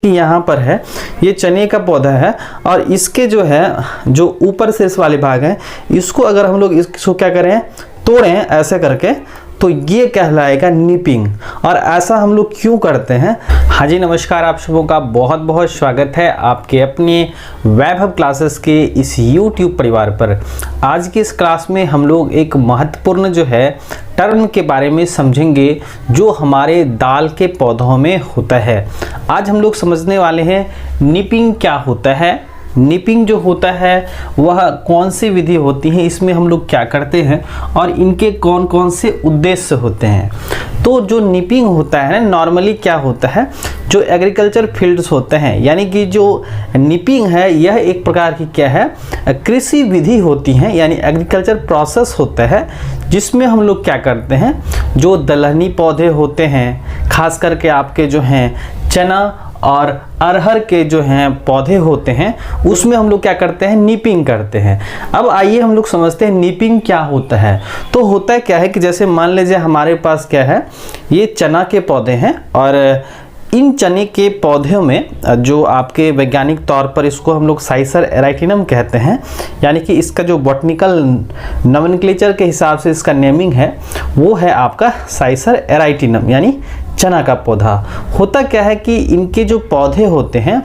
यहाँ पर है ये चने का पौधा है और इसके जो है जो ऊपर से इस वाले भाग है इसको अगर हम लोग इसको क्या करें तोड़ें ऐसे करके तो ये कहलाएगा निपिंग। और ऐसा हम लोग क्यों करते हैं? हाँ जी नमस्कार, आप सबों का बहुत बहुत स्वागत है आपके अपने वैभव क्लासेस के इस YouTube परिवार पर। आज की इस क्लास में हम लोग एक महत्वपूर्ण जो है टर्म के बारे में समझेंगे जो हमारे दाल के पौधों में होता है। आज हम लोग समझने वाले हैं निपिंग क्या होता है, निपिंग जो होता है वह कौन सी विधि होती है, इसमें हम लोग क्या करते हैं और इनके कौन कौन से उद्देश्य होते हैं। तो जो निपिंग होता है नॉर्मली क्या होता है, जो एग्रीकल्चर फील्ड्स होते हैं यानी कि जो निपिंग है यह एक प्रकार की क्या है कृषि विधि होती है, यानी एग्रीकल्चर प्रोसेस होता है जिसमें हम लोग क्या करते हैं जो दलहनी पौधे होते हैं, खास करके आपके जो हैं चना और अरहर के जो हैं पौधे होते हैं उसमें हम लोग क्या करते हैं निपिंग करते हैं। अब आइए हम लोग समझते हैं निपिंग क्या होता है। तो होता क्या है कि जैसे मान लीजिए हमारे पास क्या है ये चना के पौधे हैं और इन चने के पौधों में जो आपके वैज्ञानिक तौर पर इसको हम लोग साइसर एराइटिनम कहते हैं, यानी कि इसका जो बॉटनिकल नोमेनक्लेचर के हिसाब से इसका नेमिंग है वो है आपका साइसर एराइटिनम यानी चना का पौधा। होता क्या है कि इनके जो पौधे होते हैं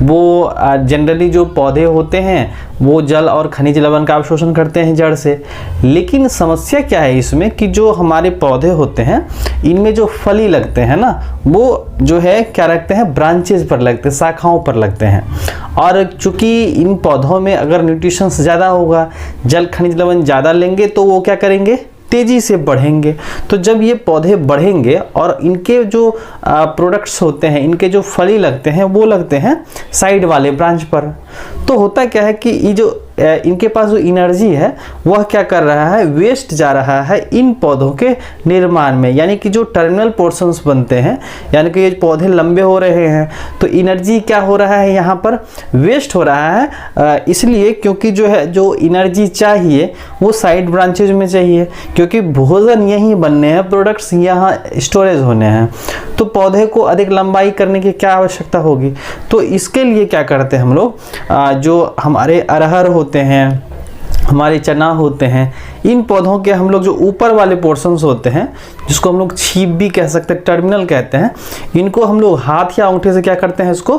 वो जनरली जो पौधे होते हैं वो जल और खनिज लवण का अवशोषण करते हैं जड़ से, लेकिन समस्या क्या है इसमें कि जो हमारे पौधे होते हैं इनमें जो फली लगते हैं ना वो जो है क्या रखते हैं ब्रांचेज पर लगते हैं, शाखाओं पर लगते हैं। और चूंकि इन पौधों में अगर न्यूट्रिशंस ज़्यादा होगा, जल खनिज लवण ज़्यादा लेंगे तो वो क्या करेंगे तेजी से बढ़ेंगे। तो जब ये पौधे बढ़ेंगे और इनके जो प्रोडक्ट्स होते हैं, इनके जो फली लगते हैं वो लगते हैं साइड वाले ब्रांच पर। तो होता क्या है कि ये जो इनके पास जो एनर्जी है वह क्या कर रहा है वेस्ट जा रहा है इन पौधों के निर्माण में, यानी कि जो टर्मिनल पोर्शंस बनते हैं, यानी कि ये पौधे लंबे हो रहे हैं तो एनर्जी क्या हो रहा है यहाँ पर वेस्ट हो रहा है, इसलिए क्योंकि जो है जो एनर्जी चाहिए वो साइड ब्रांचेज में चाहिए, क्योंकि भोजन यहीं बनने हैं, प्रोडक्ट्स यहाँ स्टोरेज होने हैं। तो पौधे को अधिक लंबाई करने की क्या आवश्यकता होगी, तो इसके लिए क्या करते हैं हम लोग जो हमारे अरहर होते हैं, हमारे चना होते हैं, इन पौधों के हम लोग जो ऊपर वाले पोर्शंस होते हैं जिसको हम लोग छीप भी कह सकते हैं, टर्मिनल कहते हैं, इनको हम लोग हाथ या अंगूठे से क्या करते हैं इसको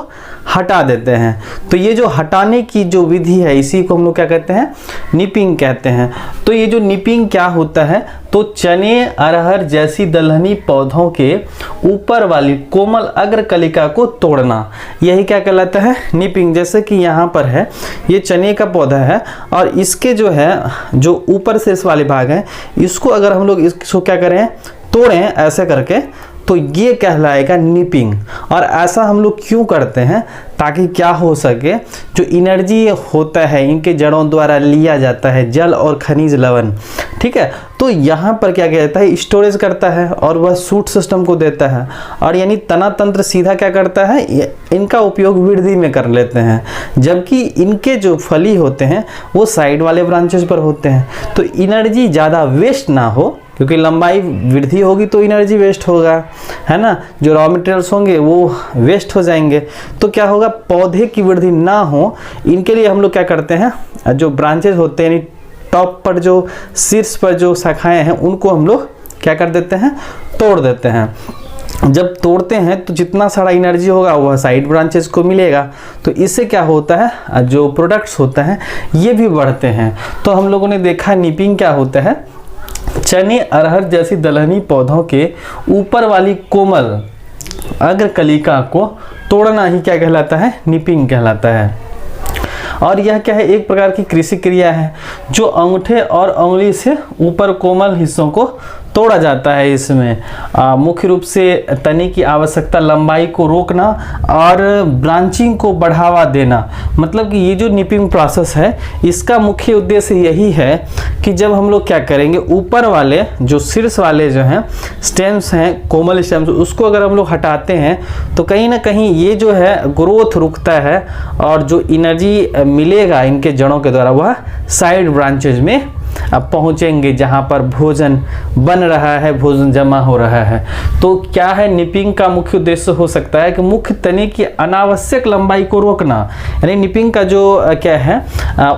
हटा देते हैं। तो ये जो हटाने की जो विधि है इसी को हम लोग क्या कहते हैं निपिंग कहते हैं। तो ये जो निपिंग क्या होता है, तो चने अरहर जैसी दलहनी पौधों के ऊपर वाली कोमल अग्र कलिका को तोड़ना, यही क्या कहलाता है निपिंग। जैसे कि यहाँ पर है ये चने का पौधा है और इसके जो है जो ऊपर से इस वाले भाग है इसको अगर हम लोग इसको क्या करें तोड़ें ऐसे करके तो ये कहलाएगा निपिंग। और ऐसा हम लोग क्यों करते हैं ताकि क्या हो सके जो एनर्जी होता है इनके जड़ों द्वारा लिया जाता है जल और खनिज लवण, ठीक है, तो यहाँ पर क्या कहता है स्टोरेज करता है और वह सूट सिस्टम को देता है। और यानी तना तंत्र सीधा क्या करता है इनका उपयोग वृद्धि में कर लेते हैं, जबकि इनके जो फली होते हैं वो साइड वाले ब्रांचेस पर होते हैं। तो एनर्जी ज़्यादा वेस्ट ना हो, क्योंकि लंबाई वृद्धि होगी तो एनर्जी वेस्ट होगा, है ना, जो रॉ मटेरियल्स होंगे वो वेस्ट हो जाएंगे। तो क्या होगा पौधे की वृद्धि ना हो इनके लिए हम लोग क्या करते हैं जो ब्रांचेस होते हैं टॉप पर जो शीर्ष पर जो शाखाएं हैं उनको हम लोग क्या कर देते हैं तोड़ देते हैं। जब तोड़ते हैं तो जितना सारा एनर्जी होगा वह साइड ब्रांचेस को मिलेगा, तो इससे क्या होता है जो प्रोडक्ट्स होते हैं ये भी बढ़ते हैं। तो हम लोगों ने देखा निपिंग क्या होता है, चने अरहर जैसी दलहनी पौधों के ऊपर वाली कोमल अग्र कलिका को तोड़ना ही क्या कहलाता है निपिंग कहलाता है। और यह क्या है एक प्रकार की कृषि क्रिया है जो अंगूठे और उंगली से ऊपर कोमल हिस्सों को तोड़ा जाता है। इसमें मुख्य रूप से तने की आवश्यकता लंबाई को रोकना और ब्रांचिंग को बढ़ावा देना। मतलब कि ये जो निपिंग प्रोसेस है इसका मुख्य उद्देश्य यही है कि जब हम लोग क्या करेंगे ऊपर वाले जो शीर्ष वाले जो हैं स्टेम्स हैं कोमल स्टेम्स उसको अगर हम लोग हटाते हैं तो कहीं ना कहीं ये जो है ग्रोथ रुकता है और जो एनर्जी मिलेगा इनके जड़ों के द्वारा वह साइड ब्रांचेज में अब पहुँचेंगे जहाँ पर भोजन बन रहा है, भोजन जमा हो रहा है। तो क्या है, निपिंग का मुख्य उद्देश्य हो सकता है कि मुख्य तने की अनावश्यक लंबाई को रोकना। यानी निपिंग का जो क्या है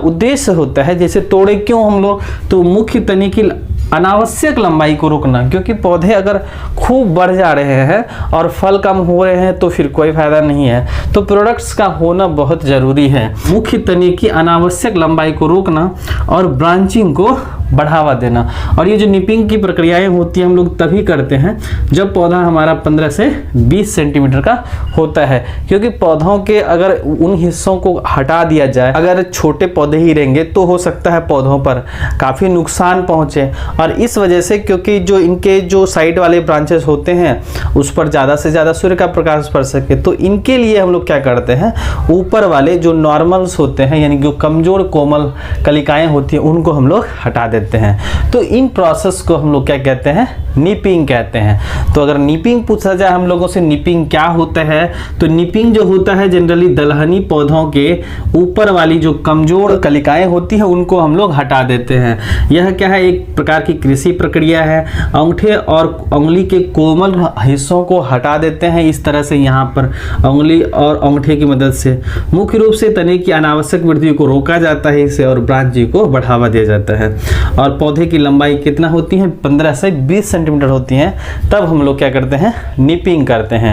उद्देश्य होता है, जैसे तोड़े क्यों हम लोग, तो मुख्य तने की अनावश्यक लंबाई को रोकना, क्योंकि पौधे अगर खूब बढ़ जा रहे हैं और फल कम हो रहे हैं तो फिर कोई फायदा नहीं है। तो प्रोडक्ट्स का होना बहुत ज़रूरी है। मुख्य तने की अनावश्यक लंबाई को रोकना और ब्रांचिंग को बढ़ावा देना। और ये जो निपिंग की प्रक्रियाएं होती हैं हम लोग तभी करते हैं जब पौधा हमारा 15 से 20 सेंटीमीटर का होता है, क्योंकि पौधों के अगर उन हिस्सों को हटा दिया जाए, अगर छोटे पौधे ही रहेंगे तो हो सकता है पौधों पर काफ़ी नुकसान पहुँचे। और इस वजह से, क्योंकि जो इनके जो साइड वाले ब्रांचेस होते हैं उस पर ज़्यादा से ज़्यादा सूर्य का प्रकाश पड़ सके, तो इनके लिए हम लोग क्या करते हैं, ऊपर वाले जो नॉर्मल्स होते हैं यानी जो कमज़ोर कोमल कलिकाएँ होती हैं उनको हम लोग हटा देते हैं। तो इन प्रोसेस को हम लोग क्या कहते हैं, निपिंग कहते हैं। तो अगर निपिंग पूछा जाए हम लोगों से निपिंग क्या होता है, तो निपिंग जो होता है जनरली दलहनी पौधों के ऊपर वाली जो कमजोर कलिकाएं होती हैं उनको हम लोग हटा देते हैं। यह क्या है, एक प्रकार की कृषि प्रक्रिया है। अंगूठे और उंगली के कोमल हिस्सों को हटा देते हैं इस तरह से, यहाँ पर उंगली और अंगूठे की मदद से। मुख्य रूप से तने की अनावश्यक वृद्धि को रोका जाता है इससे, और ब्रांचिंग को बढ़ावा दिया जाता है। और पौधे की लंबाई कितना होती है, 15 से 20 सेंटीमीटर होती है। तब हम लोग क्या करते हैं, निपिंग करते हैं।